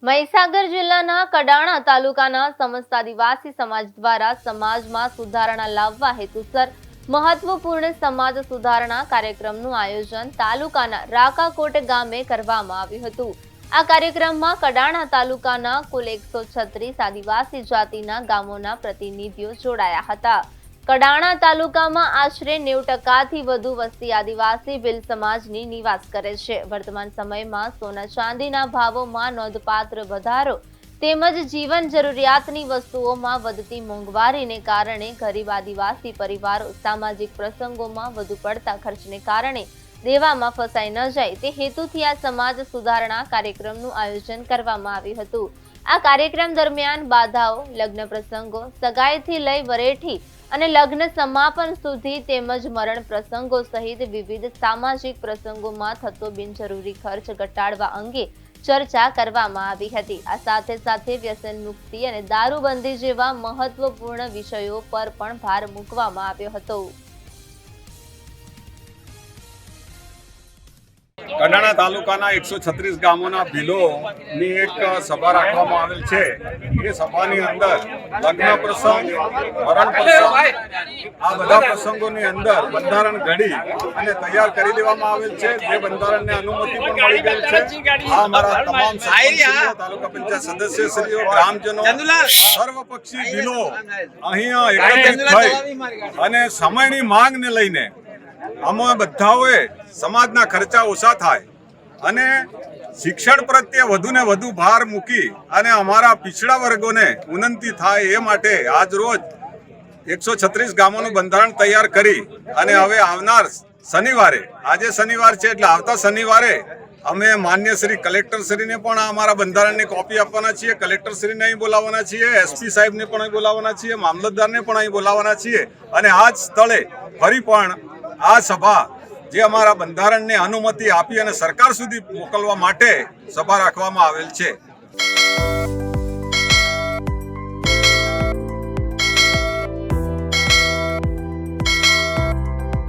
મહીસાગર જિલ્લાના કડાણા તાલુકાના સમસ્ત આદિવાસી સમાજ દ્વારા સમાજમાં સુધારણા લાવવા હેતુસર મહત્વપૂર્ણ સમાજ સુધારણા કાર્યક્રમનું આયોજન તાલુકાના રાકાકોટ ગામે કરવામાં આવ્યું હતું। આ કાર્યક્રમમાં કડાણા તાલુકાના કુલ 136 આદિવાસી જાતિના ગામોના પ્રતિનિધિઓ જોડાયા હતા। કડાણા તાલુકામાં આશરે 90% વધુ વસ્તી આદિવાસી ભીલ સમાજની નિવાસ કરે છે। વર્તમાન સમયમાં સોના ચાંદીના ભાવોમાં નોંધપાત્ર વધારો તેમજ જીવન જરૂરિયાતની વસ્તુઓમાં વધતી મોંઘવારીને કારણે ગરીબ આદિવાસી પરિવારો સામાજિક પ્રસંગોમાં વધુ પડતા ખર્ચને કારણે દેવામાં ફસાઈ ન જાય તે હેતુથી આ સમાજ સુધારણા કાર્યક્રમનું આયોજન કરવામાં આવ્યું હતું। આ કાર્યક્રમ દરમિયાન બાધાઓ, લગ્ન પ્રસંગો, સગાઈથી લઈ વરેઠી અને લગ્ન સમાપન સુધી તેમજ મરણ પ્રસંગો સહિત વિવિધ સામાજિક પ્રસંગોમાં થતો બિનજરૂરી ખર્ચ ઘટાડવા અંગે ચર્ચા કરવામાં આવી હતી। આ સાથે સાથે વ્યસન મુક્તિ અને દારૂબંધી જેવા મહત્વપૂર્ણ વિષયો પર પણ ભાર મૂકવામાં આવ્યો હતો। કડાણા તાલુકાના 136 ગામોના ભીલોની એક સભા રાખવામાં આવેલ છે। એ સભાની અંદર લગ્ન પ્રસંગ, મરણ પ્રસંગ, આ બધા પ્રસંગોની અંદર બંધારણ ઘડી અને તૈયાર કરી દેવામાં આવેલ છે। જે બંધારણને અનુમતિ પણ મળી ગયેલ છે। આ અમારા તમામ સરપંચો, તાલુકા પંચાયત સદસ્યશ્રીઓ, ગ્રામજનો, સર્વપક્ષી ભીલો અહીંયા એકત્રિત થઈ અને સમયની માંગને લઈને અમે બધાઓએ સમાજના ખર્ચા ઓછા થાય અને શિક્ષણ પ્રત્યે વધુ ને વધુ ભાર મૂકી અને અમારા પીછડા વર્ગોને ઉન્નતિ થાય એ માટે આજ રોજ 136 ગામોનું બંધારણ તૈયાર કરી અને હવે આવનાર શનિવારે, આજે શનિવાર છે એટલે આવતા શનિવારે અમે માન્ય શ્રી કલેક્ટર શ્રીને પણ અમારા બંધારણની કોપી આપવાના છીએ। કલેક્ટર શ્રીને અહીં બોલાવવાના છીએ, એસપી સાહેબને પણ અહીં બોલાવવાના છીએ, મામલતદારને પણ અહીં બોલાવવાના છીએ અને આ જ સ્થળે ફરી પણ આ સભા જે અમારા બંધારણને અનુમતિ આપી અને સરકાર સુધી મોકલવા માટે સભા રાખવામાં આવેલ છે।